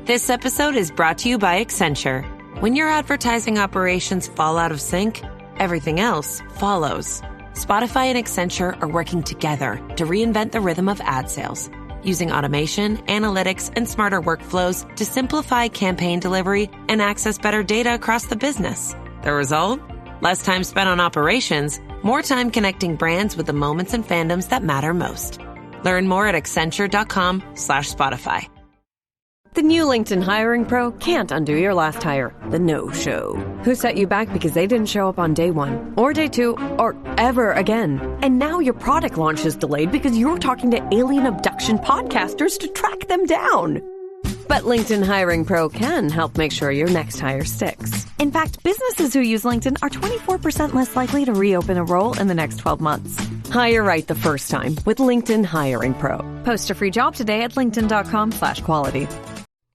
This episode is brought to you by Accenture. When your advertising operations fall out of sync, everything else follows. Spotify and Accenture are working together to reinvent the rhythm of ad sales, using automation, analytics, and smarter workflows to simplify campaign delivery and access better data across the business. The result? Less time spent on operations, more time connecting brands with the moments and fandoms that matter most. Learn more at accenture.com/Spotify. The new LinkedIn Hiring Pro can't undo your last hire, the no-show. Who set you back because they didn't show up on day one, or day two, or ever again. And now your product launch is delayed because you're talking to alien abduction podcasters to track them down. But LinkedIn Hiring Pro can help make sure your next hire sticks. In fact, businesses who use LinkedIn are 24% less likely to reopen a role in the next 12 months. Hire right the first time with LinkedIn Hiring Pro. Post a free job today at linkedin.com/quality.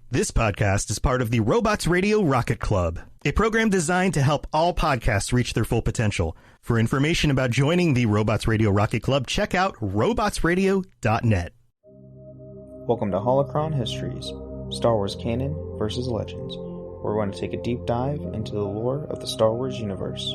This podcast is part of the Robots Radio Rocket Club, a program designed to help all podcasts reach their full potential. For information about joining the Robots Radio Rocket Club, check out robotsradio.net. Welcome to Holocron Histories, Star Wars Canon versus Legends, where we're going to take a deep dive into the lore of the Star Wars universe.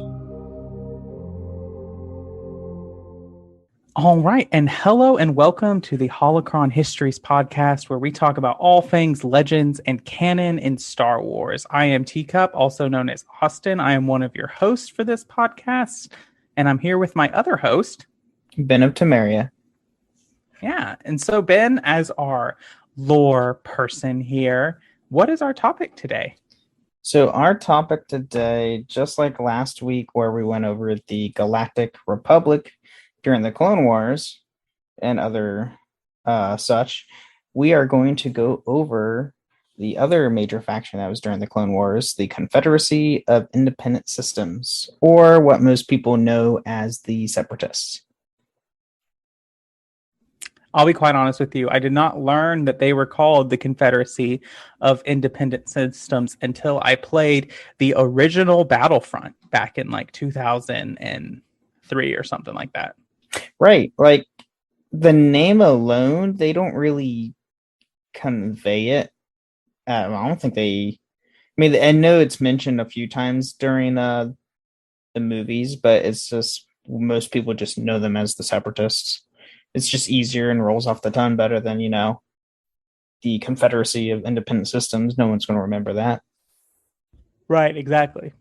All right, and hello and welcome to the Holocron Histories podcast, where we talk about all things legends and canon in Star Wars. I am Teacup, also known as Austin. I am one of your hosts for this podcast, and I'm here with my other host, Ben of Temeria. Yeah, and so Ben, as our lore person here, what is our topic today? So our topic today, just like last week where we went over the Galactic Republic during the Clone Wars and other such, we are going to go over the other major faction that was during the Clone Wars, the Confederacy of Independent Systems, or what most people know as the Separatists. I'll be quite honest with you. I did not learn that they were called the Confederacy of Independent Systems until I played the original Battlefront back in like 2003 or something like that. Right. Like the name alone, they don't really convey it. I don't think they... I mean, I know it's mentioned a few times during the movies, but it's just most people just know them as the Separatists. It's just easier and rolls off the tongue better than, the Confederacy of Independent Systems. No one's going to remember that. Right, exactly.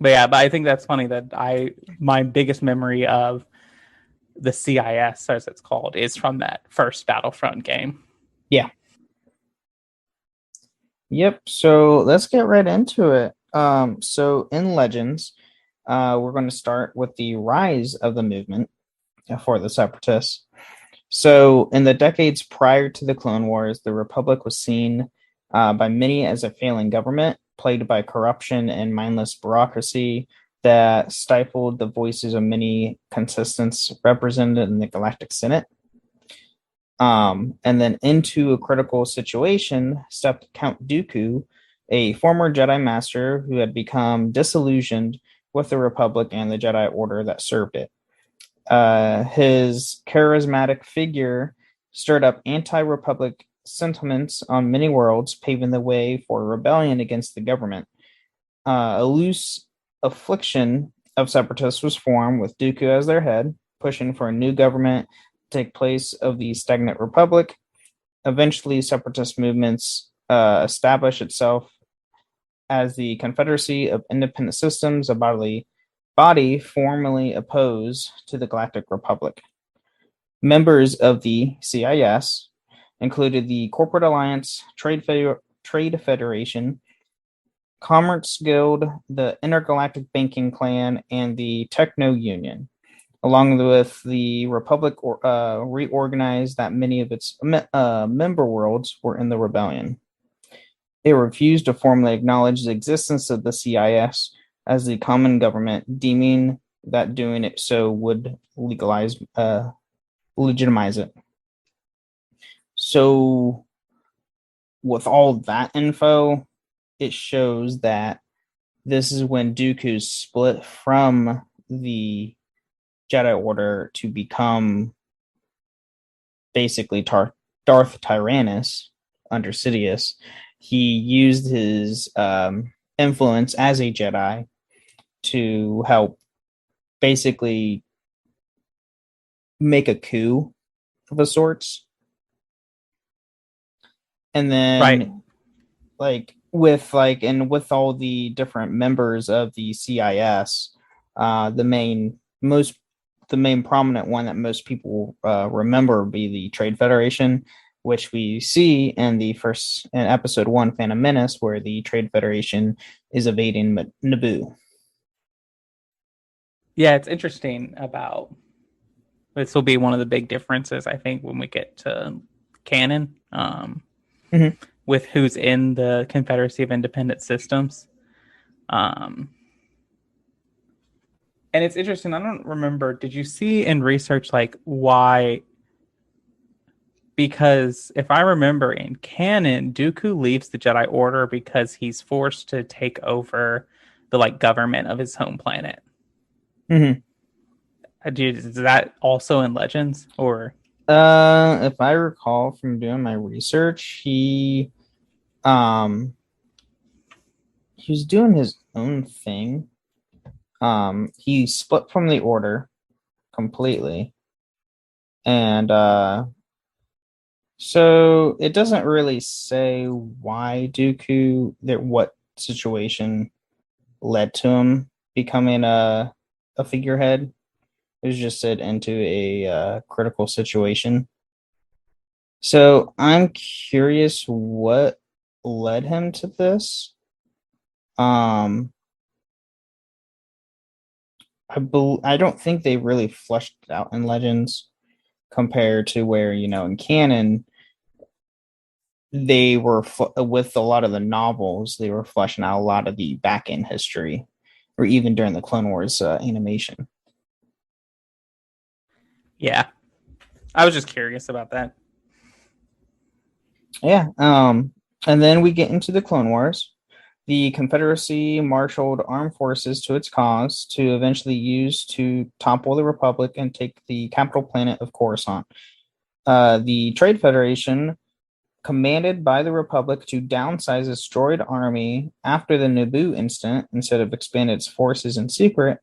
But I think that's funny that my biggest memory of the CIS, as it's called, is from that first Battlefront game. Yeah. Yep. So let's get right into it. So in Legends, we're going to start with the rise of the movement for the Separatists. So in the decades prior to the Clone Wars, the Republic was seen by many as a failing government, plagued by corruption and mindless bureaucracy that stifled the voices of many consistents represented in the Galactic Senate. And then into a critical situation stepped Count Dooku, a former Jedi Master who had become disillusioned with the Republic and the Jedi Order that served it. His charismatic figure stirred up anti-Republic sentiments on many worlds, paving the way for rebellion against the government. A loose affliction of Separatists was formed with Dooku as their head, pushing for a new government to take place of the stagnant Republic. Eventually, Separatist movements established itself as the Confederacy of Independent Systems, a body formerly opposed to the Galactic Republic. Members of the CIS included the Corporate Alliance, Trade Federation, Commerce Guild, the Intergalactic Banking Clan, and the Techno Union. Along with the Republic reorganized that many of its member worlds were in the rebellion. It refused to formally acknowledge the existence of the CIS as the common government, deeming that doing it so would legitimize it. So, with all that info, it shows that this is when Dooku split from the Jedi Order to become basically Darth Tyrannus, under Sidious, he used his influence as a Jedi to help basically make a coup of a sorts. And then with all the different members of the CIS, the main prominent one that most people remember would be the Trade Federation, which we see in episode 1, Phantom Menace, where the Trade Federation is evading Naboo. Yeah, it's interesting about this will be one of the big differences, I think, when we get to canon. With who's in the Confederacy of Independent Systems. And it's interesting. I don't remember. Did you see in research like why? Because if I remember in canon, Dooku leaves the Jedi Order because he's forced to take over the government of his home planet. Is that also in Legends or? If I recall from doing my research, he was doing his own thing. He split from the Order completely, and so it doesn't really say why Dooku, what situation led to him becoming a figurehead. It was just said into a critical situation. So I'm curious what led him to this. I don't think they really fleshed it out in Legends compared to where, in canon, they were, with a lot of the novels, they were fleshing out a lot of the back-end history, or even during the Clone Wars animation. Yeah. I was just curious about that. Yeah. And then we get into the Clone Wars. The Confederacy marshaled armed forces to its cause to eventually use to topple the Republic and take the capital planet of Coruscant. The Trade Federation, commanded by the Republic to downsize its droid army after the Naboo incident, instead of expand its forces in secret,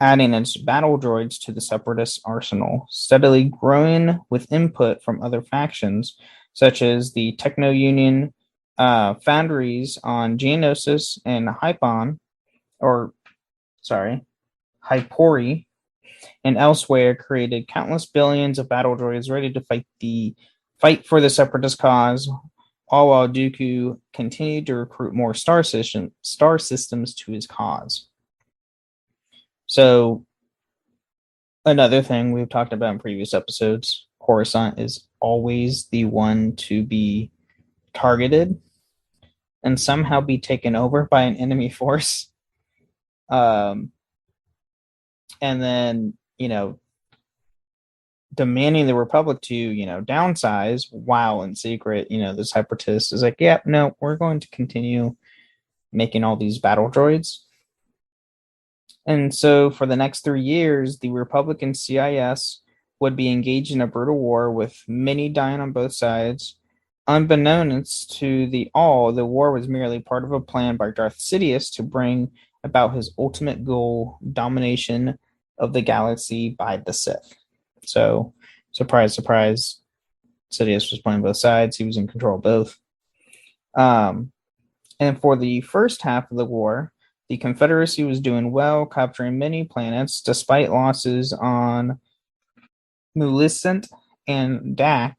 adding its battle droids to the Separatist arsenal, steadily growing with input from other factions, such as the Techno Union, foundries on Geonosis and Hypori, and elsewhere, created countless billions of battle droids ready to fight for the Separatist cause, all while Dooku continued to recruit more star systems to his cause. So, another thing we've talked about in previous episodes, Coruscant is always the one to be targeted and somehow be taken over by an enemy force. And then, demanding the Republic to, downsize while in secret, the Separatists is like, yeah, no, we're going to continue making all these battle droids. And so for the next 3 years, the Republican CIS would be engaged in a brutal war with many dying on both sides. Unbeknownst to the war was merely part of a plan by Darth Sidious to bring about his ultimate goal, domination of the galaxy by the Sith. So, surprise, surprise, Sidious was playing both sides. He was in control of both. And for the first half of the war, the Confederacy was doing well, capturing many planets, despite losses on Mulicent and Dak.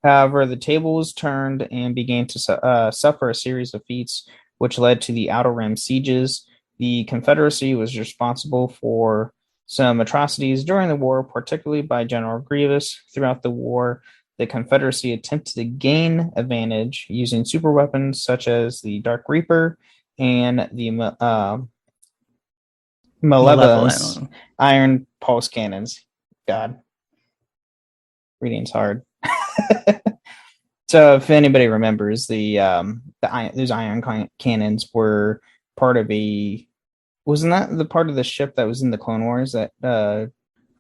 However, the tables turned and began to suffer a series of defeats, which led to the Outer Rim sieges. The Confederacy was responsible for some atrocities during the war, particularly by General Grievous. Throughout the war, the Confederacy attempted to gain advantage using superweapons such as the Dark Reaper and the Malevolence Iron Pulse Cannons. God. Reading's hard. So if anybody remembers, those iron cannons were part of wasn't that the part of the ship that was in the Clone Wars that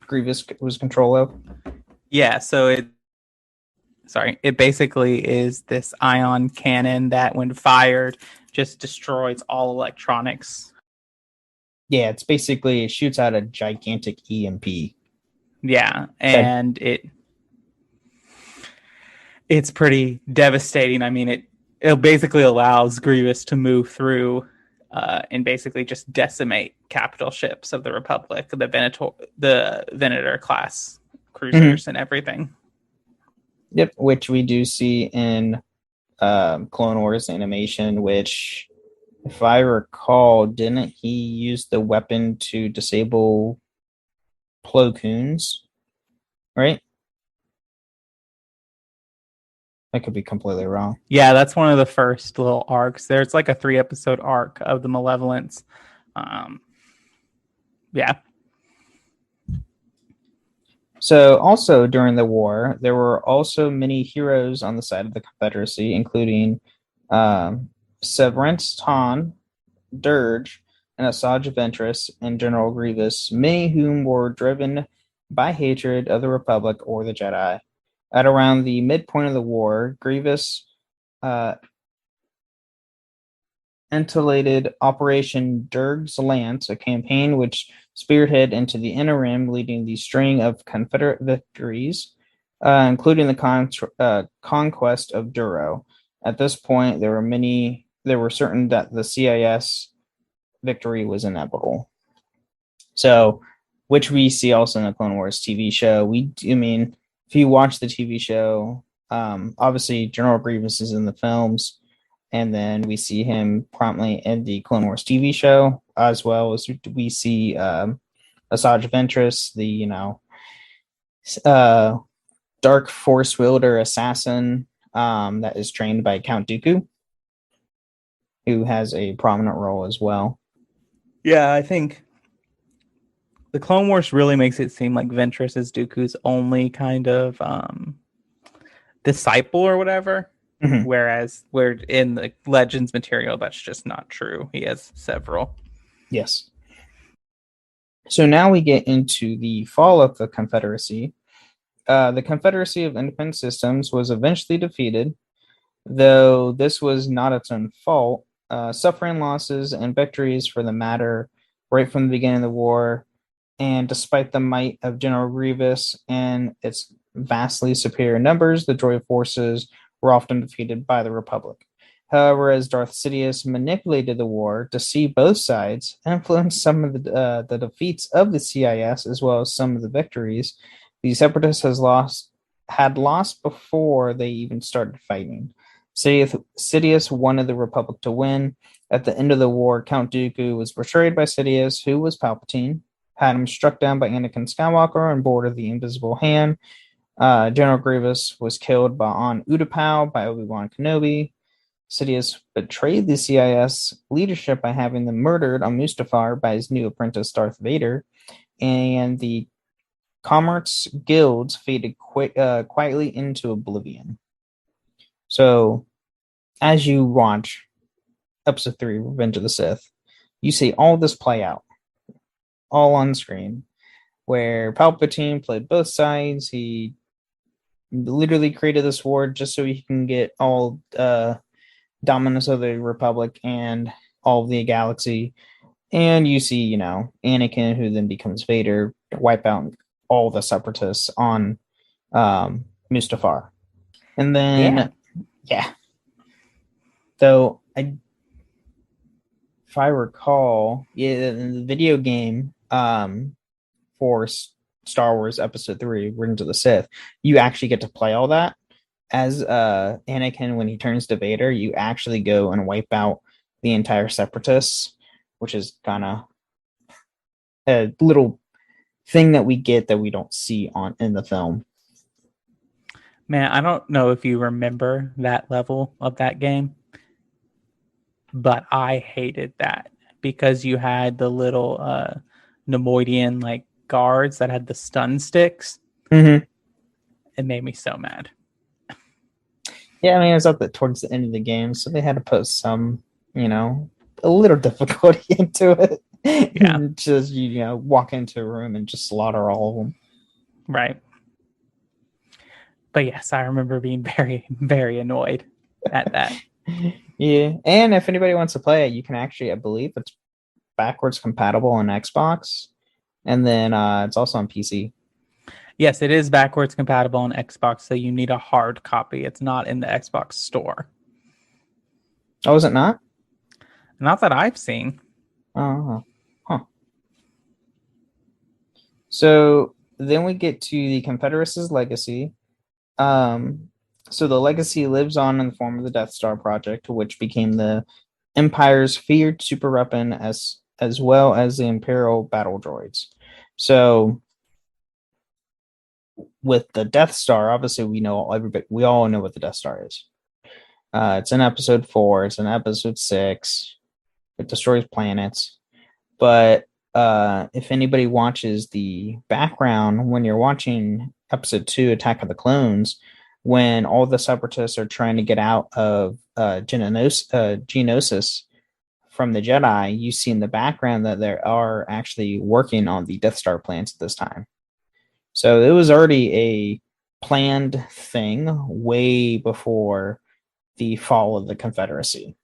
Grievous was control of? Yeah, so It basically is this ion cannon that, when fired, just destroys all electronics. Yeah, it's basically, it shoots out a gigantic EMP. Yeah, and it's pretty devastating. I mean, it basically allows Grievous to move through and basically just decimate capital ships of the Republic, the Venator class cruisers and everything. Yep, which we do see in Clone Wars animation, which, if I recall, didn't he use the weapon to disable Plo Koons? Right? I could be completely wrong. Yeah, that's one of the first little arcs. There's like a 3-episode arc of the Malevolence. Yeah. So, also during the war, there were also many heroes on the side of the Confederacy, including Severance Ton, Dirge, and Asajj Ventress, and General Grievous, many whom were driven by hatred of the Republic or the Jedi. At around the midpoint of the war, Grievous entellated Operation Dirge's Lance, a campaign which spearheaded into the Inner Rim, leading the string of Confederate victories, including the conquest of Duro. At this point, there were certain that the CIS victory was inevitable. So, which we see also in the Clone Wars TV show. If you watch the TV show, obviously General Grievous is in the films, and then we see him promptly in the Clone Wars TV show, as well as we see Asajj Ventress, the dark force wielder assassin that is trained by Count Dooku, who has a prominent role as well. Yeah, I think the Clone Wars really makes it seem like Ventress is Dooku's only kind of disciple or whatever. Mm-hmm. Whereas where in the Legends material, that's just not true. He has several. Yes. So now we get into the fall of the Confederacy. The Confederacy of Independent Systems was eventually defeated, though this was not its own fault. Suffering losses and victories for the matter right from the beginning of the war, and despite the might of General Grievous and its vastly superior numbers, the droid forces were often defeated by the Republic. However, as Darth Sidious manipulated the war to see both sides, influenced some of the defeats of the CIS as well as some of the victories, the Separatists had lost before they even started fighting. Sidious wanted the Republic to win. At the end of the war, Count Dooku was betrayed by Sidious, who was Palpatine, had him struck down by Anakin Skywalker on board of the Invisible Hand. General Grievous was killed on Utapau by Obi-Wan Kenobi. Sidious betrayed the CIS leadership by having them murdered on Mustafar by his new apprentice Darth Vader, and the Commerce guilds faded quietly into oblivion. So, as you watch Episode 3, Revenge of the Sith, you see all this play out, all on screen, where Palpatine played both sides. He literally created this war just so he can get all dominance of the Republic and all of the galaxy. And you see, Anakin, who then becomes Vader, wipe out all the Separatists on Mustafar. And then, yeah. So, if I recall, in the video game for Star Wars Episode 3, Revenge of the Sith, you actually get to play all that. As Anakin, when he turns to Vader, you actually go and wipe out the entire Separatists, which is kind of a little thing that we get that we don't see in the film. Man, I don't know if you remember that level of that game, but I hated that because you had the little Nemoidian guards that had the stun sticks. Mm-hmm. It made me so mad. Yeah, it was up towards the end of the game, so they had to put some, a little difficulty into it. Yeah. Just, walk into a room and just slaughter all of them. Right. But yes, I remember being very, very annoyed at that. Yeah, and if anybody wants to play it, you can actually, I believe it's backwards compatible on Xbox, and then it's also on PC. Yes, it is backwards compatible on Xbox, so you need a hard copy. It's not in the Xbox store. Oh, is it not? Not that I've seen. Oh, huh. So then we get to the Confederacy's legacy. So the legacy lives on in the form of the Death Star project, which became the Empire's feared super weapon as well as the Imperial battle droids. So with the Death Star, obviously we all know what the Death Star is. It's in episode 4, it's in episode 6. It destroys planets. But if anybody watches the background when you're watching episode 2, Attack of the Clones, when all the Separatists are trying to get out of Geonosis from the Jedi, you see in the background that they are actually working on the Death Star plans at this time. So it was already a planned thing way before the fall of the Confederacy.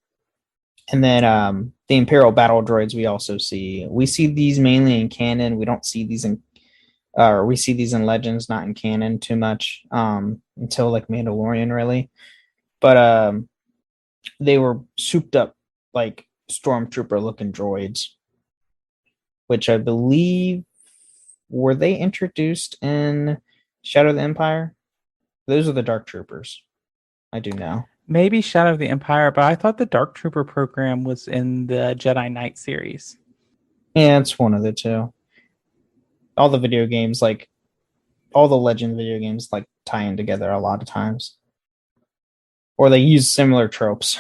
And then the Imperial battle droids we see these mainly in canon. We don't see these we see these in Legends, not in canon too much until like Mandalorian really. But they were souped up like stormtrooper looking droids, which I believe were they introduced in Shadow of the Empire? Those are the Dark Troopers. I do know. Maybe Shadow of the Empire, but I thought the Dark Trooper program was in the Jedi Knight series. Yeah, it's one of the two. All the video games, like all the Legend video games, like tie in together a lot of times, or they use similar tropes.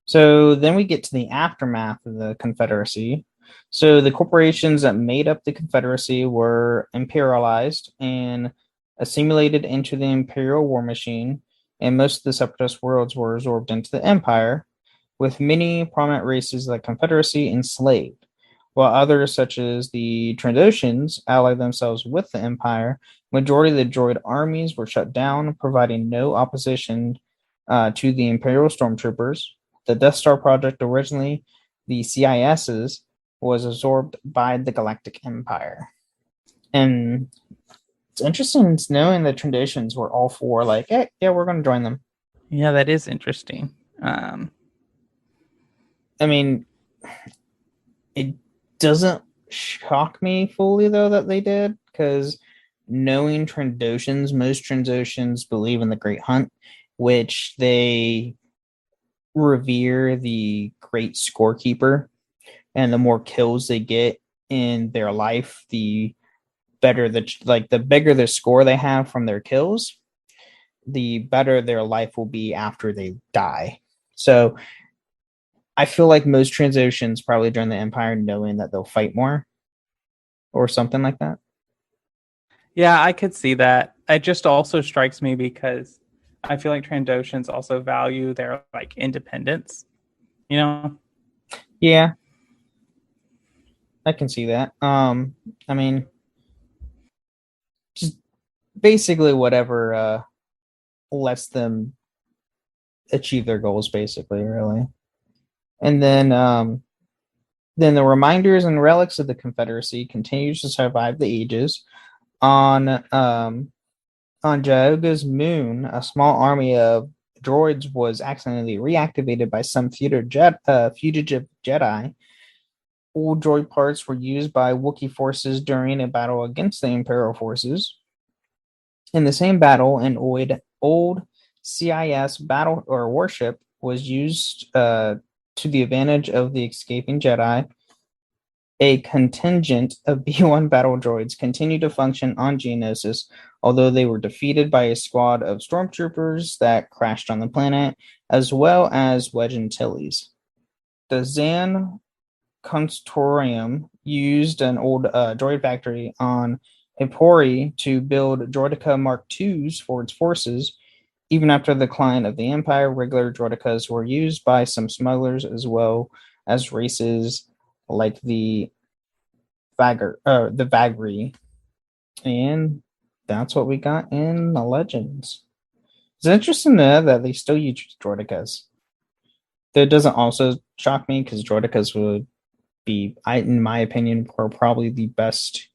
So then we get to the aftermath of the Confederacy. So the corporations that made up the Confederacy were imperialized and assimilated into the Imperial war machine, and most of the Separatist worlds were absorbed into the Empire, with many prominent races like Confederacy enslaved, while others, such as the Trandoshans, allied themselves with the Empire. Majority of the droid armies were shut down, providing no opposition to the Imperial stormtroopers. The Death Star project, originally the CIS's, was absorbed by the Galactic Empire. And it's interesting knowing the Trandoshans were all for like, hey, yeah, we're going to join them. Yeah, that is interesting. I mean, it doesn't shock me fully though that they did, because knowing Trandoshans, most Trandoshans believe in the Great Hunt, which they revere the great scorekeeper, and the more kills they get in their life, the better the bigger the score they have from their kills, the better their life will be after they die. So I feel like most Trandoshans probably join the Empire knowing that they'll fight more or something like that. Yeah, I could see that. It just also strikes me because I feel like Trandoshans also value their like independence, you know? Yeah, I can see that. I mean, just basically whatever lets them achieve their goals, basically, really. And then the reminders and relics of the Confederacy continues to survive the ages. On Jaoga's moon, a small army of droids was accidentally reactivated by some fugitive Jedi. Old droid parts were used by Wookiee forces during a battle against the Imperial forces. In the same battle, an old CIS battle or warship was used to the advantage of the escaping Jedi. A contingent of B-1 battle droids continued to function on Geonosis, although they were defeated by a squad of stormtroopers that crashed on the planet, as well as Wedge Antilles. The Zan Constorium used an old droid factory on Hipori to build Droideka Mark IIs for its forces. Even after the decline of the Empire, regular Droidekas were used by some smugglers as well as races like the Vagri. And that's what we got in the Legends. It's interesting to know that they still use Droidicas. That doesn't also shock me because Droidicas would be, in my opinion, were probably the best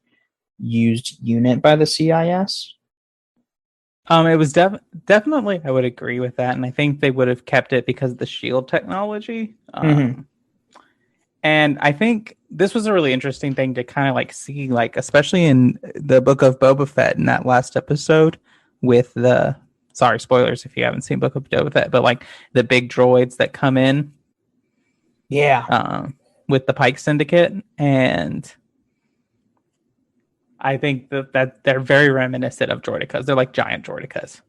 used unit by the CIS. It was definitely, I would agree with that, and I think they would have kept it because of the shield technology. And I think this was a really interesting thing to kind of like see, like especially in the Book of Boba Fett in that last episode with the, sorry, spoilers if you haven't seen Book of Boba Fett, but like the big droids that come in, with the Pike Syndicate, and I think that they're very reminiscent of Droidicas. They're like giant Droidicas.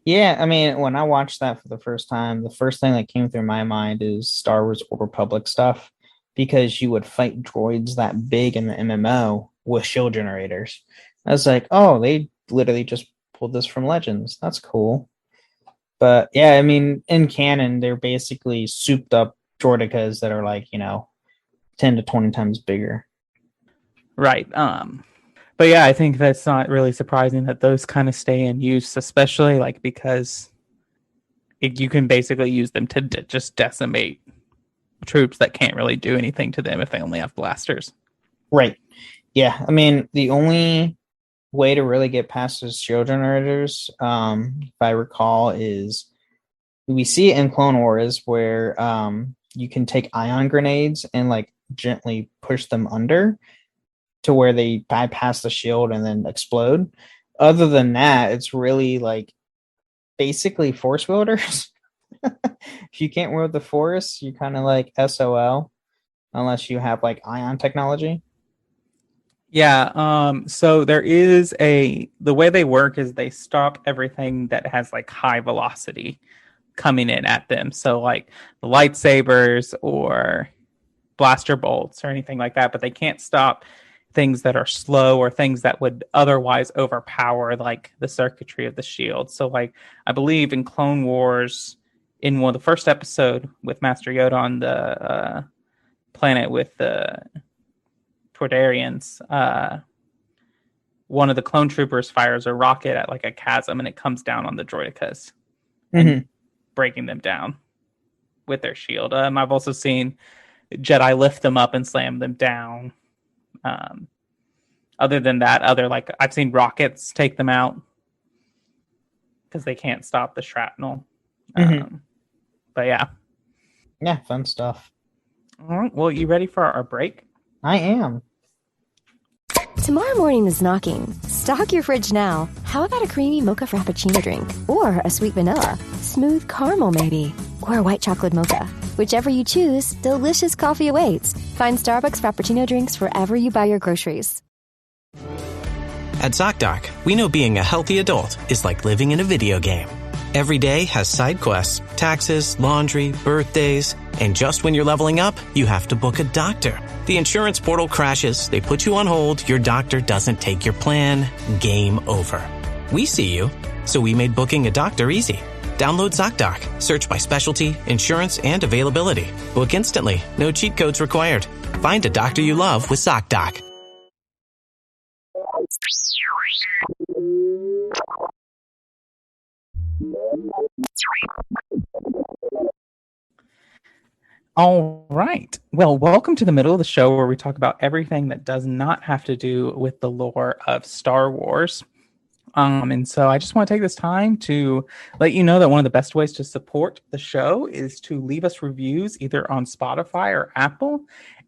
Yeah, I mean, when I watched that for the first time, the first thing that came through my mind is Star Wars Old Republic stuff, because you would fight droids that big in the MMO with shield generators. I was like, oh, they literally just pulled this from Legends. That's cool. But yeah, I mean, in canon, they're basically souped up droidicas that are like, 10 to 20 times bigger. Right. But yeah, I think that's not really surprising that those kind of stay in use, especially like because you can basically use them to just decimate troops that can't really do anything to them if they only have blasters. Right. Yeah. I mean, the only way to really get past those shield generators, if I recall, is we see it in Clone Wars where you can take ion grenades and like gently push them under to where they bypass the shield and then explode. Other than that, it's really like basically force wielders. If you can't wield the force, you kind of like SOL unless you have like ion technology. Yeah, so there is the way they work is they stop everything that has like high velocity coming in at them. So like the lightsabers or blaster bolts or anything like that, but they can't stop things that are slow or things that would otherwise overpower like the circuitry of the shield. So like I believe in Clone Wars, in one of the first episode with Master Yoda on the planet with the Tordarians, one of the clone troopers fires a rocket at like a chasm and it comes down on the droidicas and breaking them down with their shield. I've also seen Jedi lift them up and slam them down. Other than that, I've seen rockets take them out because they can't stop the shrapnel. But yeah, fun stuff. All right, well, you ready for our break? I am. Tomorrow morning is knocking. Stock your fridge now. How about a creamy mocha frappuccino drink? Or a sweet vanilla? Smooth caramel, maybe? Or a white chocolate mocha? Whichever you choose, delicious coffee awaits. Find Starbucks Frappuccino drinks wherever you buy your groceries. At ZocDoc, we know being a healthy adult is like living in a video game. Every day has side quests, taxes, laundry, birthdays, and just when you're leveling up, you have to book a doctor. The insurance portal crashes, they put you on hold, your doctor doesn't take your plan, game over. We see you, so we made booking a doctor easy. Download ZocDoc, search by specialty, insurance, and availability. Book instantly, no cheat codes required. Find a doctor you love with ZocDoc. All right. Well, welcome to the middle of the show where we talk about everything that does not have to do with the lore of Star Wars. And so I just want to take this time to let you know that one of the best ways to support the show is to leave us reviews either on Spotify or Apple.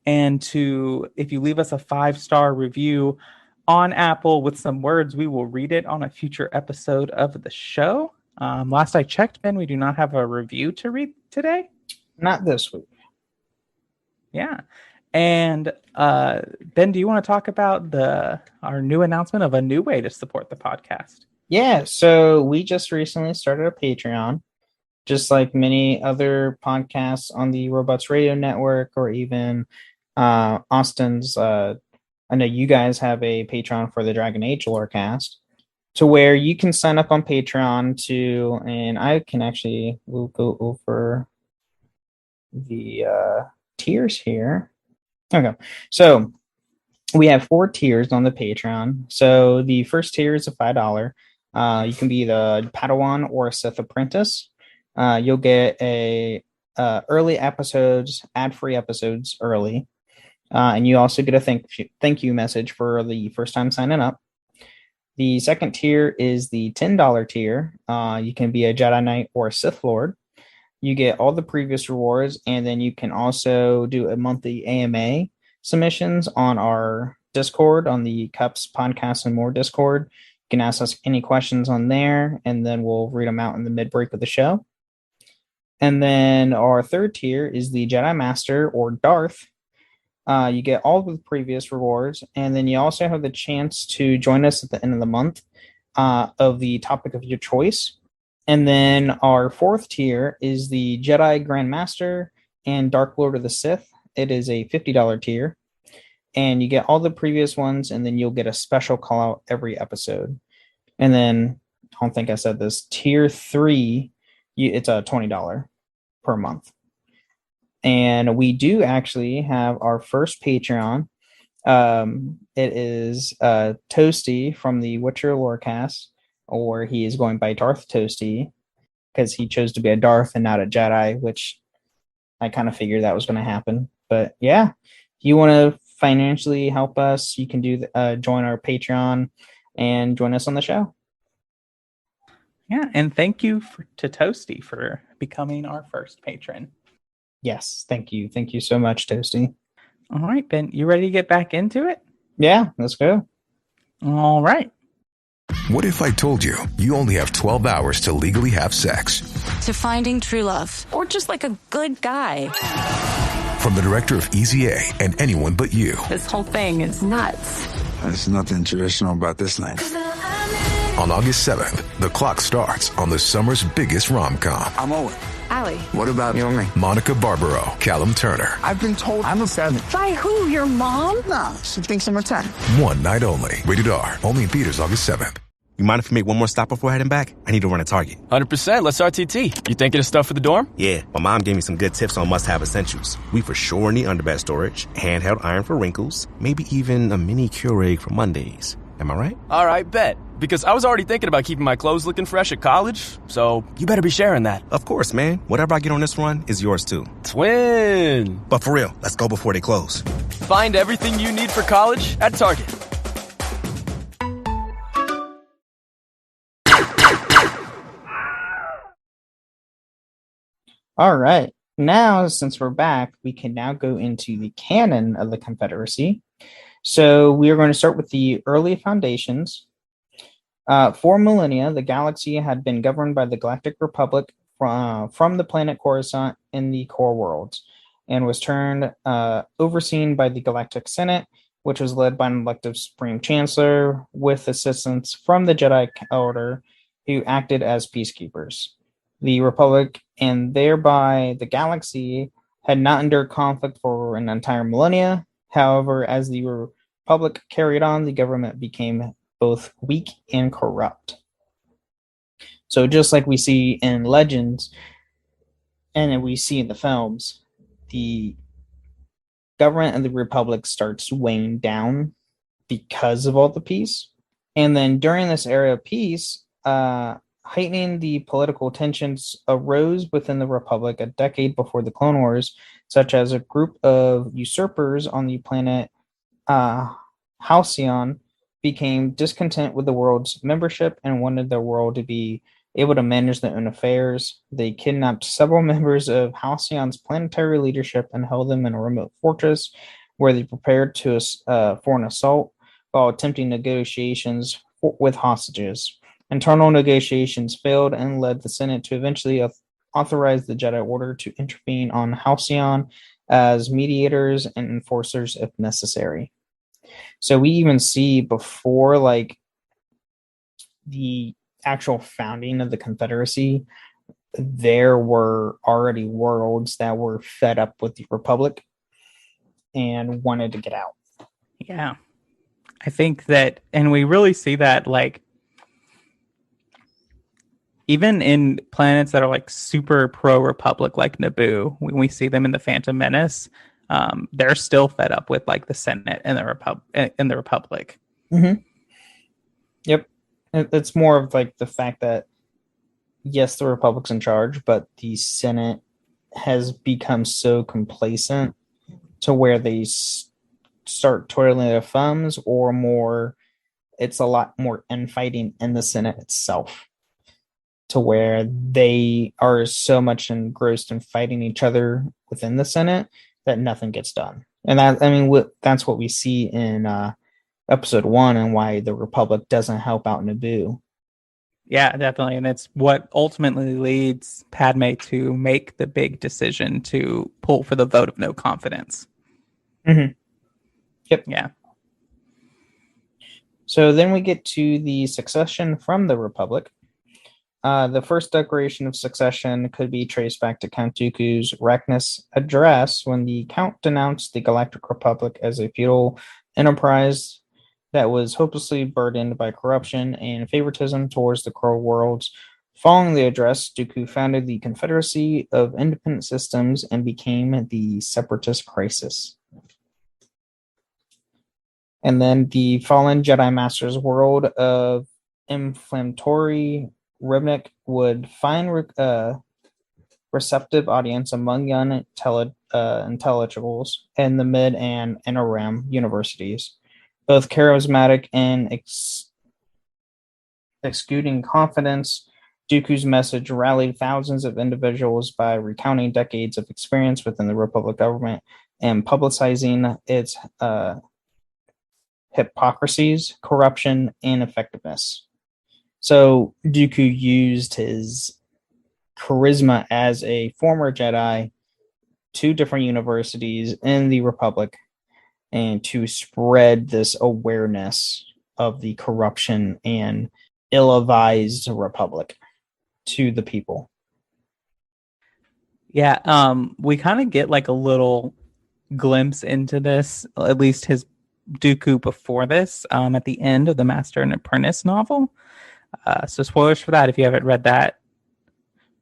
And if you leave us a 5-star review on Apple with some words, we will read it on a future episode of the show. Last I checked, Ben, we do not have a review to read today. Not this week. Yeah. And Ben, do you want to talk about our new announcement of a new way to support the podcast? Yeah, so we just recently started a Patreon, just like many other podcasts on the Robots Radio Network, or even Austin's. I know you guys have a Patreon for the Dragon Age Lorecast, to where you can sign up on Patreon and I can actually, we'll go over the tiers here. Okay, so we have 4 tiers on the Patreon. So the first tier is a $5. You can be the Padawan or a Sith apprentice. You'll get a early episodes, ad-free episodes early. And you also get a thank you message for the first time signing up. The second tier is the $10 tier. You can be a Jedi Knight or a Sith Lord. You get all the previous rewards, and then you can also do a monthly AMA submissions on our Discord, on the Cups Podcast and More Discord. You can ask us any questions on there, and then we'll read them out in the mid-break of the show. And then our third tier is the Jedi Master or Darth. You get all of the previous rewards, and then you also have the chance to join us at the end of the month of the topic of your choice. And then our fourth tier is the Jedi Grandmaster and Dark Lord of the Sith. It is a $50 tier, and you get all the previous ones, and then you'll get a special call out every episode. And then, I don't think I said this, tier 3, it's a $20 per month. And we do actually have our first Patreon. It is Toasty from the Witcher Lorecast, or he is going by Darth Toasty because he chose to be a Darth and not a Jedi, which I kind of figured that was going to happen. But yeah, if you want to financially help us, you can join our Patreon and join us on the show. Yeah, and thank you to Toasty for becoming our first patron. Yes, thank you. Thank you so much, Toasty. All right, Ben, you ready to get back into it? Yeah, let's go. All right. What if I told you you only have 12 hours to legally have sex? To finding true love. Or just like a good guy. From the director of Easy A and Anyone But You. This whole thing is nuts. There's nothing traditional about this night. On August 7th, the clock starts on the summer's biggest rom-com. I'm Owen. Allie. What about you and me? Monica Barbaro, Callum Turner. I've been told I'm a 7. By who? Your mom? Nah, she thinks I'm a 10. One night only. Rated R. Only in theaters August 7th. You mind if we make one more stop before heading back? I need to run a Target. 100%. Let's RTT. You thinking of stuff for the dorm? Yeah, my mom gave me some good tips on must-have essentials. We for sure need underbed storage, handheld iron for wrinkles, maybe even a mini Keurig for Mondays. Am I right? All right, bet. Because I was already thinking about keeping my clothes looking fresh at college, so you better be sharing that. Of course, man. Whatever I get on this run is yours too. Twin! But for real, let's go before they close. Find everything you need for college at Target. All right. Now, since we're back, we can now go into the canon of the Confederacy. So we are going to start with the early foundations. For millennia, the galaxy had been governed by the Galactic Republic from the planet Coruscant in the core worlds, and was overseen by the Galactic Senate, which was led by an elective Supreme Chancellor with assistance from the Jedi Order, who acted as peacekeepers. The Republic, and thereby the galaxy, had not endured conflict for an entire millennia. However, as the Republic carried on, the government became both weak and corrupt. So just like we see in Legends, and we see in the films, the government of the Republic starts weighing down because of all the peace. And then during this era of peace, heightening the political tensions arose within the Republic a decade before the Clone Wars, such as a group of usurpers on the planet Halcyon became discontent with the world's membership and wanted their world to be able to manage their own affairs. They kidnapped several members of Halcyon's planetary leadership and held them in a remote fortress where they prepared for an assault while attempting negotiations with hostages. Internal negotiations failed and led the Senate to eventually authorize the Jedi Order to intervene on Halcyon as mediators and enforcers if necessary. So we even see before the actual founding of the Confederacy, there were already worlds that were fed up with the Republic and wanted to get out. Yeah. I think that, and we really see that even in planets that are super pro-Republic, like Naboo, when we see them in the Phantom Menace, they're still fed up with like the Senate and the Republic. Mm-hmm. Yep. It's more of like the fact that, yes, the Republic's in charge, but the Senate has become so complacent to where they start twiddling their thumbs, or more, it's a lot more infighting in the Senate itself, to where they are so much engrossed in fighting each other within the Senate that nothing gets done. And that's what we see in episode 1, and why the Republic doesn't help out Naboo. Yeah, definitely. And it's what ultimately leads Padme to make the big decision to pull for the vote of no confidence. Mm-hmm. Yep. Yeah. So then we get to the succession from the Republic. The first declaration of succession could be traced back to Count Dooku's reckless address when the Count denounced the Galactic Republic as a feudal enterprise that was hopelessly burdened by corruption and favoritism towards the Crow worlds. Following the address, Dooku founded the Confederacy of Independent Systems and became the Separatist Crisis. And then the fallen Jedi Master's world of inflammatory Ribnik would find receptive audience among young intellectuals in the mid and inner rim universities, both charismatic and exuding confidence. Dooku's message rallied thousands of individuals by recounting decades of experience within the Republic government and publicizing its hypocrisies, corruption, and effectiveness. So Dooku used his charisma as a former Jedi to different universities in the Republic, and to spread this awareness of the corruption and ill-advised Republic to the people. Yeah, we kind of get like a little glimpse into this, at least his Dooku before this, at the end of the Master and Apprentice novel. So spoilers for that if you haven't read that.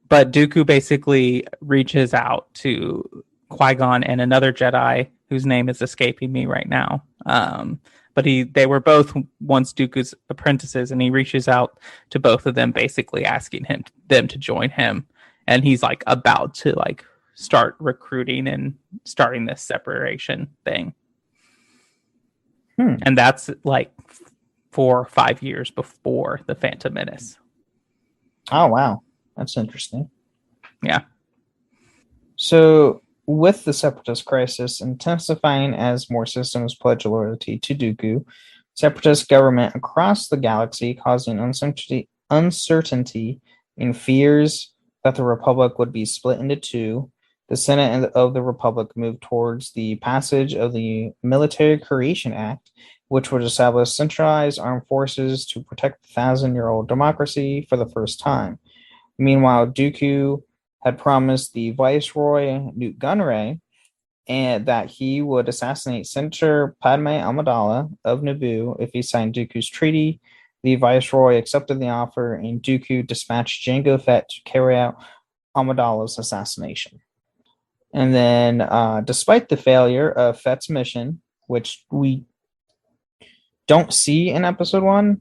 But Dooku basically reaches out to Qui-Gon and another Jedi whose name is escaping me right now. But they were both once Dooku's apprentices, and he reaches out to both of them, basically asking them to join him. And he's like about to like start recruiting and starting this separation thing. And that's like 4 or 5 years before the Phantom Menace. Oh, wow. That's interesting. Yeah. So, with the Separatist crisis intensifying as more systems pledge loyalty to Dooku, Separatist government across the galaxy causing uncertainty and fears that the Republic would be split into two, the Senate of the Republic moved towards the passage of the Military Creation Act, which would establish centralized armed forces to protect the 1,000-year-old democracy for the first time. Meanwhile, Dooku had promised the Viceroy, Newt Gunray, and that he would assassinate Senator Padme Amidala of Naboo if he signed Dooku's treaty. The Viceroy accepted the offer, and Dooku dispatched Jango Fett to carry out Amidala's assassination. And then, despite the failure of Fett's mission, which we don't see in episode 1,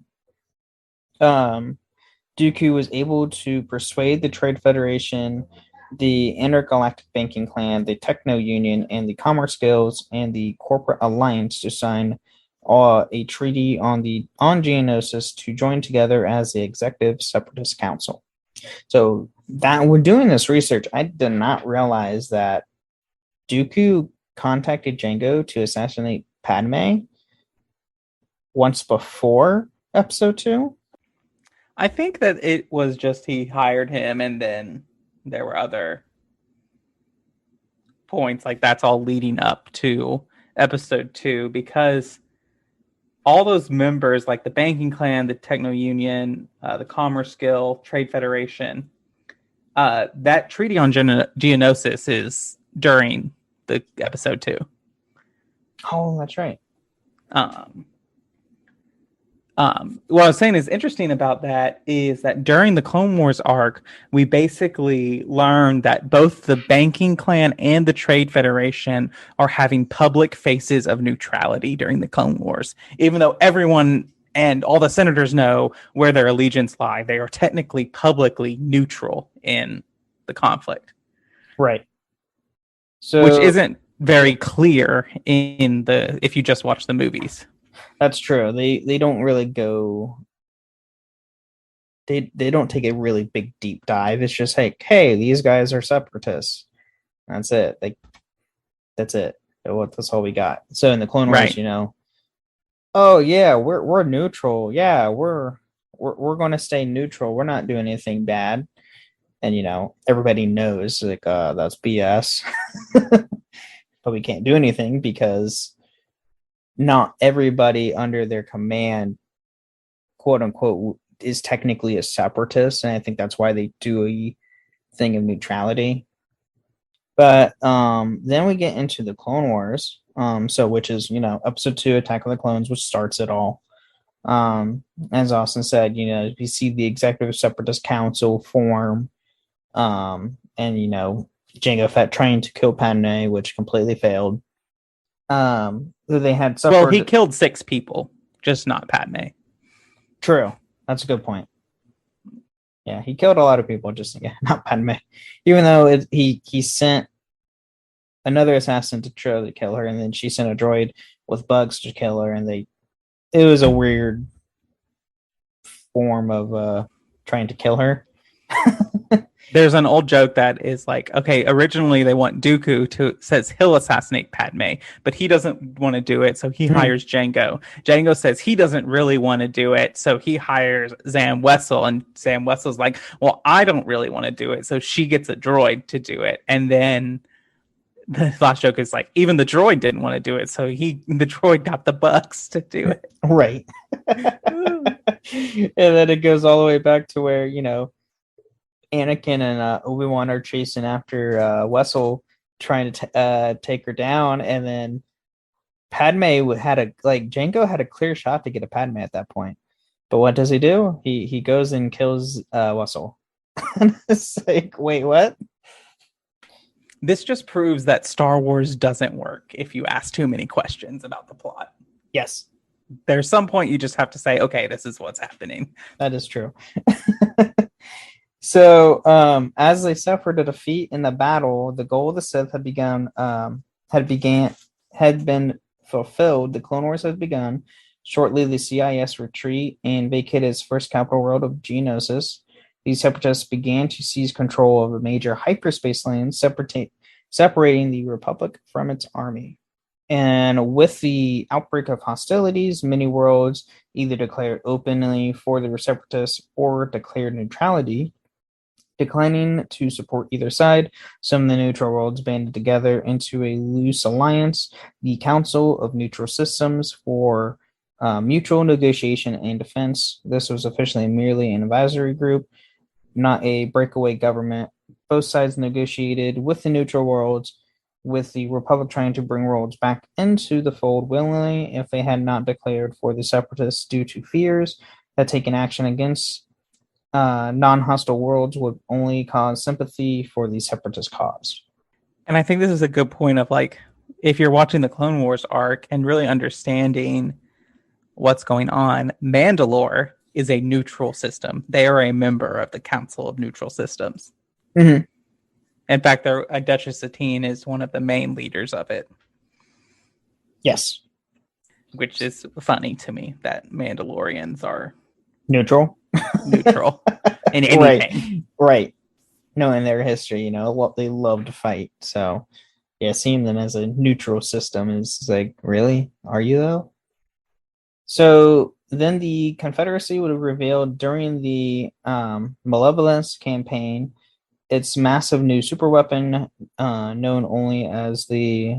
Dooku was able to persuade the Trade Federation, the Intergalactic Banking Clan, the Techno Union, and the Commerce Guilds, and the Corporate Alliance to sign a treaty on Geonosis to join together as the Executive Separatist Council. So that we're doing this research, I did not realize that Dooku contacted Jango to assassinate Padme once before episode 2. I think that it was just he hired him, and then there were other points, like that's all leading up to episode 2, because all those members, like the Banking Clan, the Techno Union, the Commerce Guild, Trade Federation, that treaty on Geonosis is during the episode 2. Oh, that's right. what I was saying is interesting about that is that during the Clone Wars arc, we basically learned that both the banking clan and the Trade Federation are having public faces of neutrality during the Clone Wars. Even though everyone and all the senators know where their allegiance lie, they are technically publicly neutral in the conflict. Right. So, which isn't very clear if you just watch the movies. That's true. They don't really go. They don't take a really big deep dive. It's just like, hey, these guys are separatists. That's it. That's it. That's all we got. So in the Clone Wars, oh yeah, we're neutral. Yeah, we're going to stay neutral. We're not doing anything bad. And everybody knows like that's BS. But we can't do anything because not everybody under their command, quote unquote, is technically a separatist, and I think that's why they do a thing of neutrality. But then we get into the Clone Wars, which is episode 2, Attack of the Clones, which starts it all. As Austin said, we see the Executive Separatist Council form, and Jango Fett trying to kill Padme, which completely failed. They had suffered. Well, he killed 6 people, just not Padme. True, that's a good point. Yeah, he killed a lot of people, just not Padme. Even though he sent another assassin to try to kill her, and then she sent a droid with bugs to kill her, and it was a weird form of trying to kill her. There's an old joke that is like, okay, originally they want Dooku says he'll assassinate Padme, but he doesn't want to do it, so he hires Jango. Jango says he doesn't really want to do it, so he hires Zam Wessel, and Zam Wessel's like, well, I don't really want to do it, so she gets a droid to do it. And then the last joke is like, even the droid didn't want to do it, so the droid got the bugs to do it. Right. And then it goes all the way back to where, Anakin and Obi-Wan are chasing after Wessel, trying to take her down, and then Padme Jango had a clear shot to get a Padme at that point. But what does he do? He goes and kills Wessel. And it's like, wait, what? This just proves that Star Wars doesn't work if you ask too many questions about the plot. Yes. There's some point you just have to say, okay, this is what's happening. That is true. So, as they suffered a defeat in the battle, the goal of the Sith had been fulfilled. The Clone Wars had begun. Shortly, the CIS retreat and vacated its first capital world of Geonosis. These separatists began to seize control of a major hyperspace lane, separating the Republic from its army. And with the outbreak of hostilities, many worlds either declared openly for the Separatists or declared neutrality. Declining to support either side, some of the neutral worlds banded together into a loose alliance, the Council of Neutral Systems for Mutual Negotiation and Defense. This was officially merely an advisory group, not a breakaway government. Both sides negotiated with the neutral worlds, with the Republic trying to bring worlds back into the fold willingly if they had not declared for the Separatists due to fears that taking action against non-hostile worlds would only cause sympathy for the Separatist cause. And I think this is a good point of if you're watching the Clone Wars arc and really understanding what's going on, Mandalore is a neutral system. They are a member of the Council of Neutral Systems. Mm-hmm. In fact, Duchess Satine is one of the main leaders of it. Yes. Which is funny to me that Mandalorians are neutral in anything. Right. In their history, what they love to fight. So, yeah, seeing them as a neutral system is like, really? Are you though? So then the Confederacy would have revealed during the Malevolence campaign its massive new superweapon, known only as the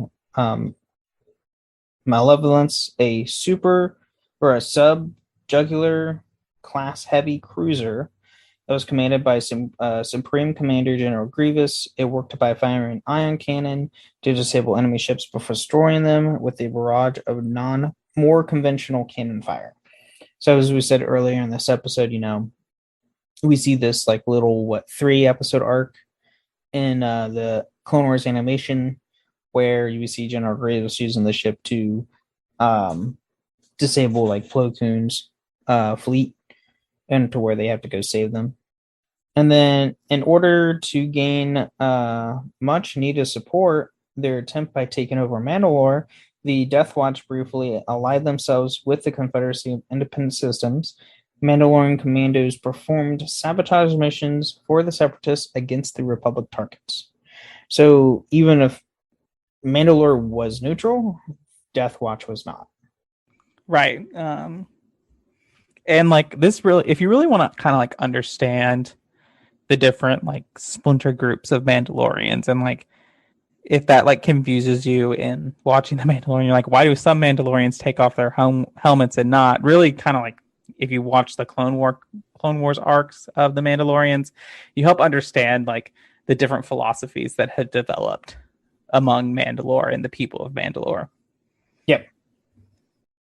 Malevolence, a super or a sub-jugular class heavy cruiser that was commanded by Supreme Commander General Grievous. It worked by firing an ion cannon to disable enemy ships before destroying them with a barrage of more conventional cannon fire. So as we said earlier in this episode, we see this like little 3-episode arc in the Clone Wars animation where you see General Grievous using the ship to disable like Plo Koon's fleet and to where they have to go save them. And then in order to gain much needed support, their attempt by taking over Mandalore, the Death Watch briefly allied themselves with the Confederacy of Independent Systems. Mandalorian commandos performed sabotage missions for the Separatists against the Republic targets. So even if Mandalore was neutral, Death Watch was not. Right. And like this really, if you really want to kind of like understand the different like splinter groups of Mandalorians, and like if that like confuses you in watching the Mandalorian, you're like, why do some Mandalorians take off their helmets and not? Really, kind of like if you watch the Clone Wars arcs of the Mandalorians, you help understand like the different philosophies that had developed among Mandalore and the people of Mandalore. Yep.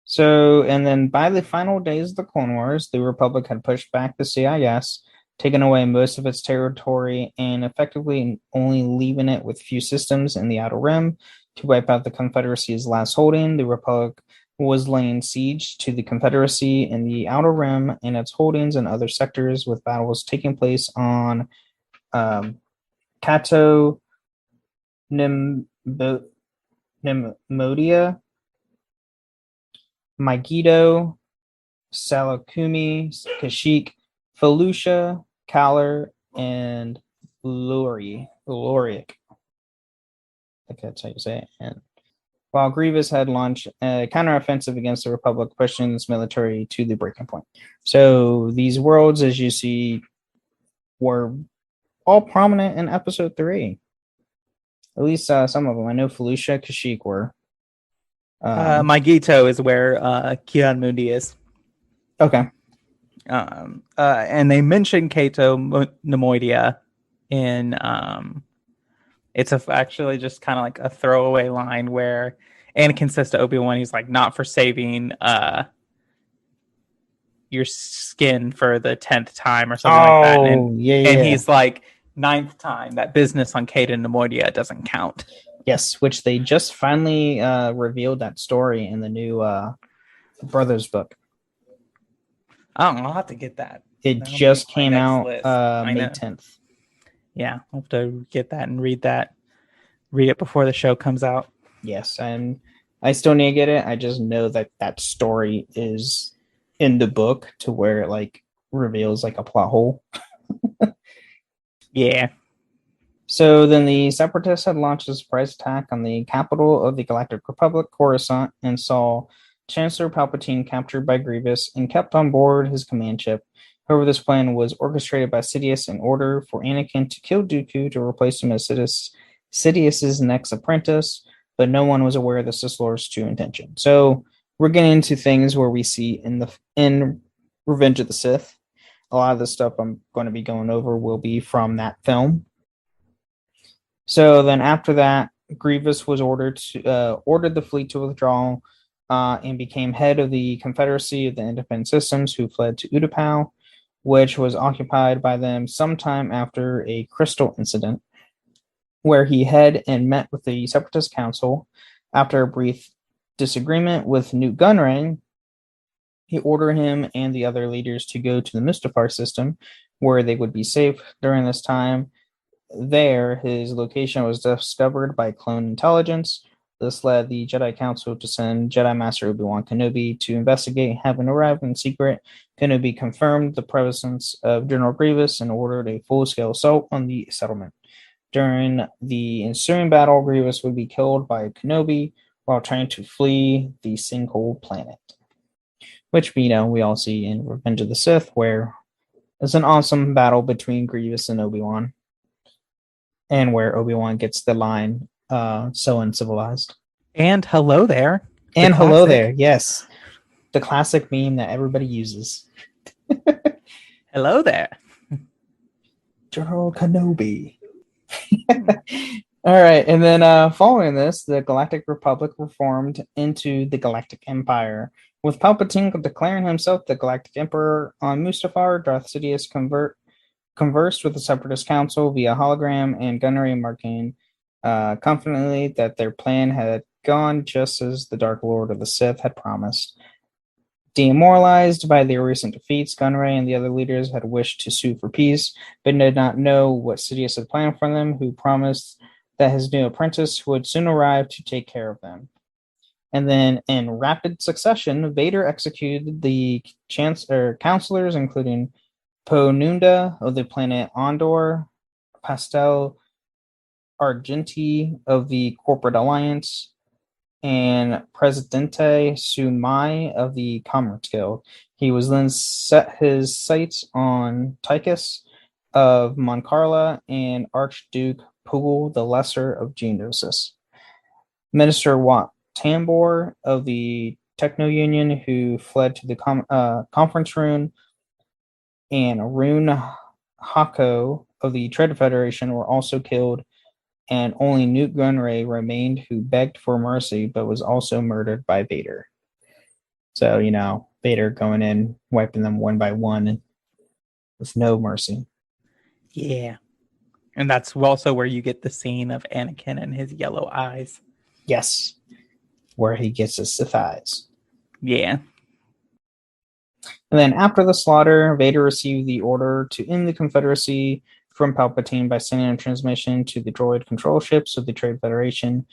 So, and then by the final days of the Clone Wars, the Republic had pushed back the CIS, taken away most of its territory, and effectively only leaving it with few systems in the Outer Rim to wipe out the Confederacy's last holding. The Republic was laying siege to the Confederacy in the Outer Rim and its holdings in other sectors, with battles taking place on Cato, Nemodia, Megiddo, Salakumi, Kashyyyk, Felucia, Kalar, and Luriak. I think that's how you say it. And while Grievous had launched a counteroffensive against the Republic, pushing its military to the breaking point. So these worlds, as you see, were all prominent in Episode 3. At least some of them. I know Felucia, Kashyyyk were. Megiddo is where Kian Mundi is. Okay. And they mentioned Cato Nemoidia in it's actually just kind of like a throwaway line where Anakin says to Obi-Wan, he's like, not for saving your skin for the 10th time or something like that. And he's like, 9th time, that business on Cato Nemoidia doesn't count. Yes, which they just finally revealed that story in the new Brothers book. I'll have to get that. It just came out May 10th. Yeah, I'll have to get that and read it before the show comes out. Yes, and I still need to get it. I just know that story is in the book to where it like reveals like a plot hole. Yeah. So then the Separatists had launched a surprise attack on the capital of the Galactic Republic, Coruscant, and saw Chancellor Palpatine captured by Grievous and kept on board his command ship. However, this plan was orchestrated by Sidious in order for Anakin to kill Dooku to replace him as Sidious's next apprentice, but no one was aware of the Sith Lord's true intention. So we're getting into things where we see in Revenge of the Sith. A lot of the stuff I'm going to be going over will be from that film. So then after that, Grievous was ordered the fleet to withdraw and became head of the Confederacy of the Independent Systems, who fled to Utapau, which was occupied by them sometime after a crystal incident, where he had and met with the Separatist Council. After a brief disagreement with Newt Gunray, he ordered him and the other leaders to go to the Mustafar system, where they would be safe during this time. There, his location was discovered by clone intelligence. This led the Jedi Council to send Jedi Master Obi-Wan Kenobi to investigate. Having arrived in secret, Kenobi confirmed the presence of General Grievous and ordered a full-scale assault on the settlement. During the ensuing battle, Grievous would be killed by Kenobi while trying to flee the sinkhole planet, which we all see in Revenge of the Sith, where it's an awesome battle between Grievous and Obi-Wan, and where Obi-Wan gets the line, so uncivilized. And hello there. And hello there, yes. The classic meme that everybody uses. Hello there. General Kenobi. All right, and then following this, the Galactic Republic reformed into the Galactic Empire, With Palpatine declaring himself the Galactic Emperor on Mustafar, Darth Sidious conversed with the Separatist Council via hologram and gunnery, marking confidently that their plan had gone just as the Dark Lord of the Sith had promised. Demoralized by their recent defeats, Gunray and the other leaders had wished to sue for peace, but did not know what Sidious had planned for them, who promised that his new apprentice would soon arrive to take care of them. And then, in rapid succession, Vader executed the counselors, including Ponunda of the planet Ondor, Pastel Argenti of the Corporate Alliance, and Presidente Sumai of the Commerce Guild. He was then set his sights on Tychus of Moncarla and Archduke Pugel the Lesser of Geonosis. Minister Wat Tambor of the Techno Union, who fled to the Conference Room, and Rune Hako of the Trade Federation were also killed, and only Newt Gunray remained, who begged for mercy but was also murdered by Vader. So, Vader going in, wiping them one by one with no mercy. Yeah. And that's also where you get the scene of Anakin and his yellow eyes. Yes. Where he gets his Sith eyes. Yeah. And then after the slaughter, Vader received the order to end the Confederacy from Palpatine by sending a transmission to the droid control ships of the Trade Federation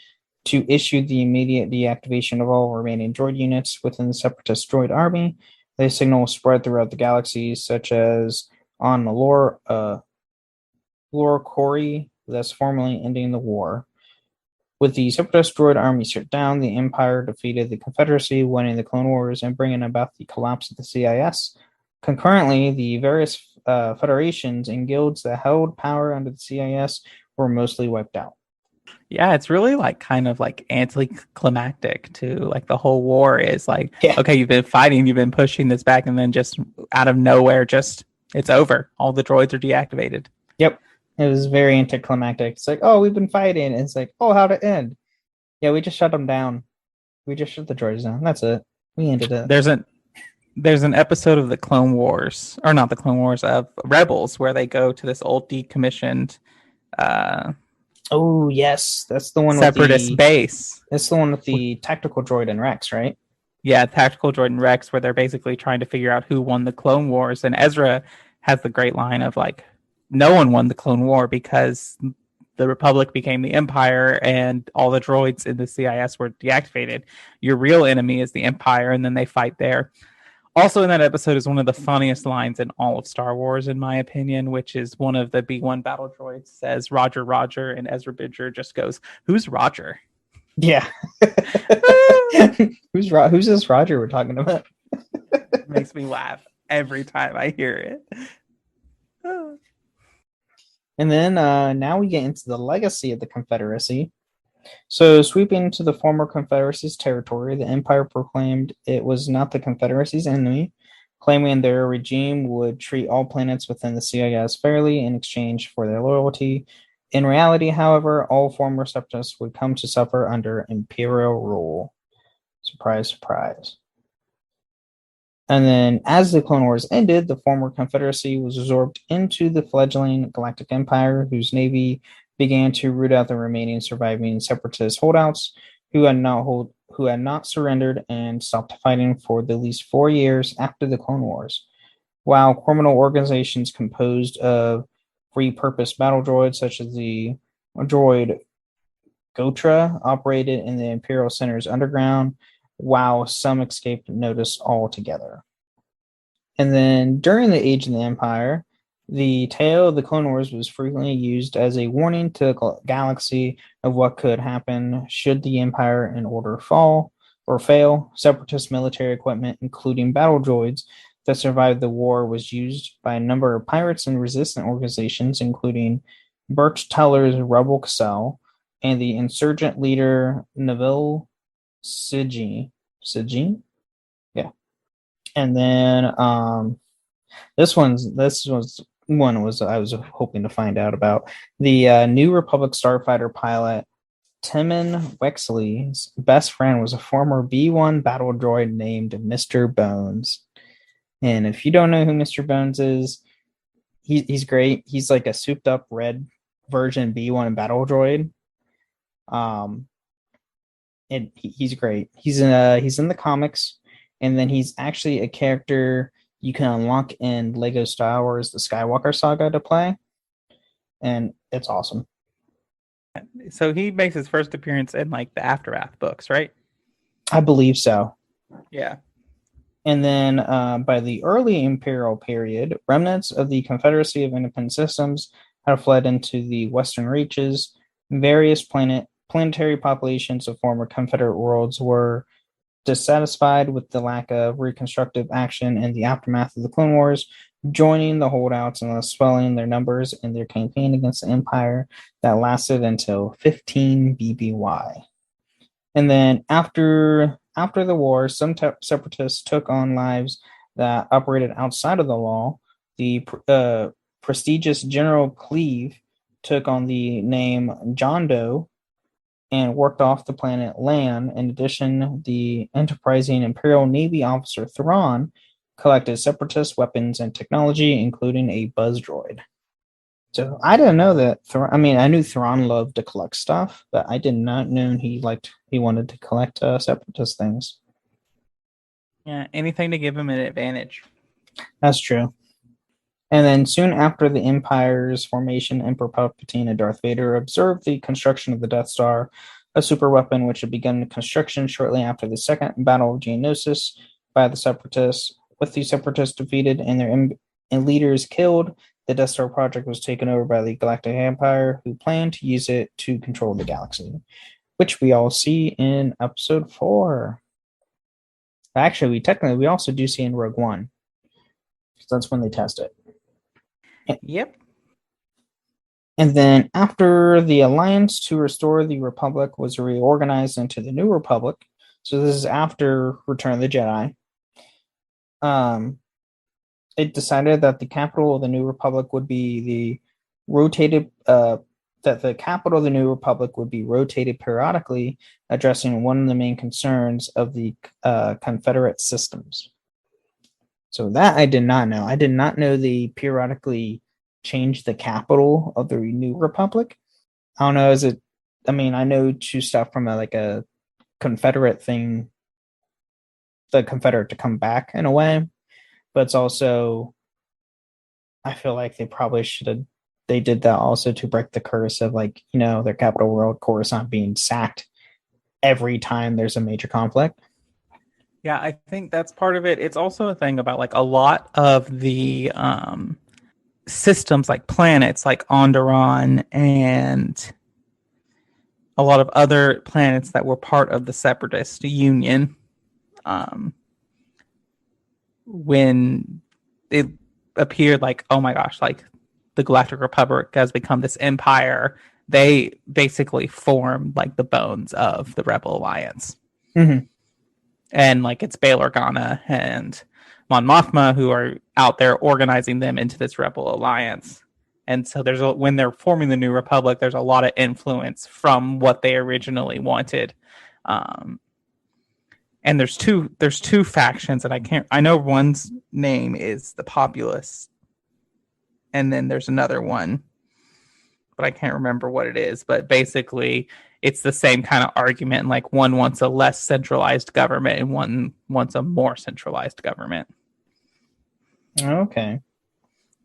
to issue the immediate deactivation of all remaining droid units within the Separatist droid army. The signal spread throughout the galaxy, such as on Lor Cori, thus formally ending the war. With the Separatist droid army shut down, the Empire defeated the Confederacy, winning the Clone Wars and bringing about the collapse of the CIS. Concurrently, the various federations and guilds that held power under the CIS were mostly wiped out. Yeah, it's really kind of anticlimactic too. Like the whole war is okay, you've been fighting, you've been pushing this back, and then just out of nowhere, it's over. All the droids are deactivated. Yep. It was very anticlimactic. It's like, oh, we've been fighting. And it's like, oh, how'd it end? Yeah, we just shut them down. We just shut the droids down. That's it. We ended it. There's an episode of the Clone Wars, or not the Clone Wars, of Rebels, where they go to this old decommissioned oh, yes. That's the one Separatist with base. That's the one with the tactical droid and Rex, right? Yeah, tactical droid and Rex, where they're basically trying to figure out who won the Clone Wars. And Ezra has the great line of no one won the Clone War because the Republic became the Empire and all the droids in the CIS were deactivated. Your real enemy is the Empire, and then they fight there. Also in that episode is one of the funniest lines in all of Star Wars, in my opinion, which is one of the B-1 battle droids says, "Roger, Roger," and Ezra Bridger just goes, "Who's Roger?" Yeah. Who's this Roger we're talking about? It makes me laugh every time I hear it. And then now we get into the legacy of the Confederacy. So, sweeping into the former Confederacy's territory, the Empire proclaimed it was not the Confederacy's enemy, claiming their regime would treat all planets within the CIS fairly in exchange for their loyalty. In reality, however, all former Separatists would come to suffer under Imperial rule. Surprise, surprise. And then, as the Clone Wars ended, the former Confederacy was absorbed into the fledgling Galactic Empire, whose navy began to root out the remaining surviving Separatist holdouts who had not surrendered and stopped fighting for at least 4 years after the Clone Wars. While criminal organizations composed of repurposed battle droids, such as the droid Gotra, operated in the Imperial Center's underground, while some escaped notice altogether. And then during the Age of the Empire, the tale of the Clone Wars was frequently used as a warning to the galaxy of what could happen should the Empire in order fall or fail. Separatist military equipment, including battle droids that survived the war, was used by a number of pirates and resistance organizations, including Birch Teller's Rebel Cassell and the insurgent leader Neville Sigyn. Yeah. And then this was I was hoping to find out about. The New Republic starfighter pilot Timon Wexley's best friend was a former B-1 battle droid named Mr. Bones. And if you don't know who Mr. Bones is, he's great. He's like a souped up red version B-1 battle droid. And he's great. He's in the comics, and then he's actually a character you can unlock in Lego Star Wars: The Skywalker Saga to play, and it's awesome. So he makes his first appearance in like the Aftermath books, right? I believe so. Yeah. And then by the early Imperial period, remnants of the Confederacy of Independent Systems had fled into the Western Reaches. Various planetary populations of former Confederate worlds were dissatisfied with the lack of reconstructive action in the aftermath of the Clone Wars, joining the holdouts and thus swelling their numbers in their campaign against the Empire that lasted until 15 BBY. And then after the war, some separatists took on lives that operated outside of the law. The prestigious General Cleve took on the name John Doe and worked off the planet Lan. In addition, the enterprising Imperial Navy officer Thrawn collected separatist weapons and technology, including a buzz droid. So I didn't know that. I knew Thrawn loved to collect stuff, but I did not know he wanted to collect separatist things. Yeah, anything to give him an advantage. That's true. And then soon after the Empire's formation, Emperor Palpatine and Darth Vader observed the construction of the Death Star, a super weapon which had begun construction shortly after the Second Battle of Geonosis by the Separatists. With the Separatists defeated and their leaders killed, the Death Star project was taken over by the Galactic Empire, who planned to use it to control the galaxy, which we all see in Episode 4. Actually, we also do see in Rogue One, because that's when they test it. Yep. And then after the Alliance to restore the Republic was reorganized into the New Republic, so this is after Return of the Jedi, it decided that the capital of the New Republic would be rotated periodically, addressing one of the main concerns of the Confederate systems. So that I did not know. I did not know they periodically changed the capital of the New Republic. I don't know. I know two stuff from a Confederate thing, the Confederate to come back in a way, but it's also, I feel like they probably they did that also to break the curse of their capital world, Coruscant, being sacked every time there's a major conflict. Yeah, I think that's part of it. It's also a thing about a lot of the systems, like planets like Onderon and a lot of other planets that were part of the Separatist Union. When it appeared oh my gosh, the Galactic Republic has become this empire, they basically formed the bones of the Rebel Alliance. Mm-hmm. And it's Bail Organa and Mon Mothma who are out there organizing them into this Rebel Alliance. And so when they're forming the New Republic, there's a lot of influence from what they originally wanted. And there's two factions, and I know one's name is the Populace, and then there's another one, but I can't remember what it is. But basically, it's the same kind of argument. One wants a less centralized government, and one wants a more centralized government. Okay.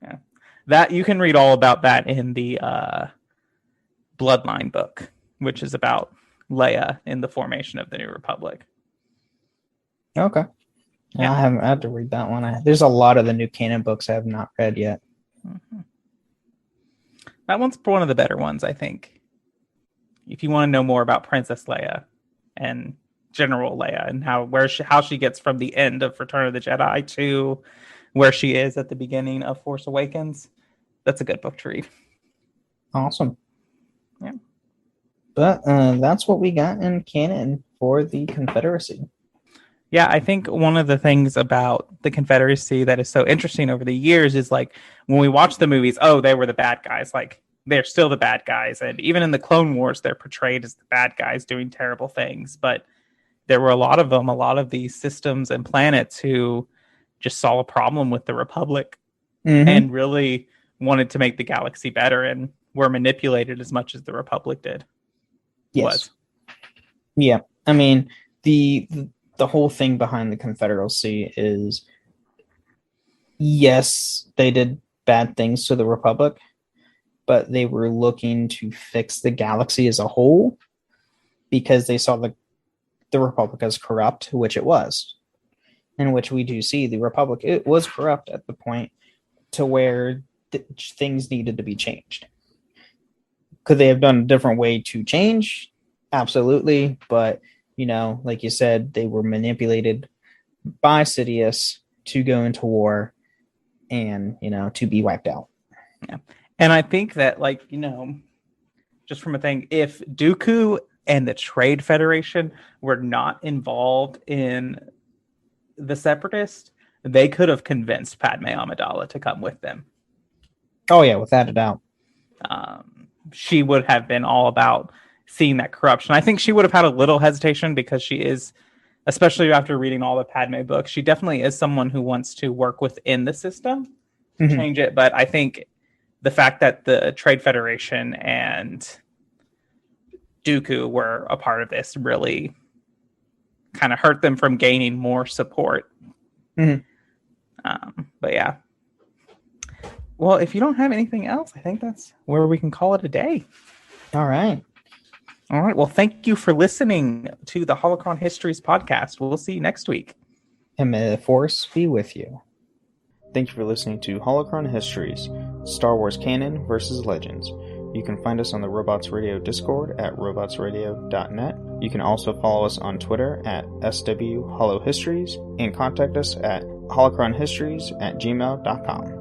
Yeah, that you can read all about that in the Bloodline book, which is about Leia in the formation of the New Republic. Okay. Yeah. I have to read that one. There's a lot of the new canon books I have not read yet. Mm-hmm. That one's one of the better ones, I think. If you want to know more about Princess Leia and General Leia and how she gets from the end of Return of the Jedi to where she is at the beginning of Force Awakens, that's a good book to read. Awesome. Yeah. But that's what we got in canon for the Confederacy. Yeah, I think one of the things about the Confederacy that is so interesting over the years is when we watch the movies, oh, they were the bad guys. they're still the bad guys. And even in the Clone Wars, they're portrayed as the bad guys doing terrible things. But there were a lot of these systems and planets who just saw a problem with the Republic and really wanted to make the galaxy better and were manipulated as much as the Republic did. Yes. Yeah. I mean, the whole thing behind the Confederacy is, yes, they did bad things to the Republic, but they were looking to fix the galaxy as a whole because they saw the Republic as corrupt, which it was, in which we do see the Republic, it was corrupt at the point to where things needed to be changed. Could they have done a different way to change? Absolutely. But, like you said, they were manipulated by Sidious to go into war and, to be wiped out. Yeah. And I think that, just from a thing, if Dooku and the Trade Federation were not involved in the Separatists, they could have convinced Padme Amidala to come with them. Oh, yeah, without a doubt. She would have been all about seeing that corruption. I think she would have had a little hesitation because she is, especially after reading all the Padme books, she definitely is someone who wants to work within the system to change it. But I think the fact that the Trade Federation and Dooku were a part of this really kind of hurt them from gaining more support. But yeah. Well, if you don't have anything else, I think that's where we can call it a day. All right. Well, thank you for listening to the Holocron Histories podcast. We'll see you next week. And may the Force be with you. Thank you for listening to Holocron Histories, Star Wars Canon versus Legends. You can find us on the Robots Radio Discord at robotsradio.net. You can also follow us on Twitter at SWHoloHistories and contact us at holocronhistories@gmail.com.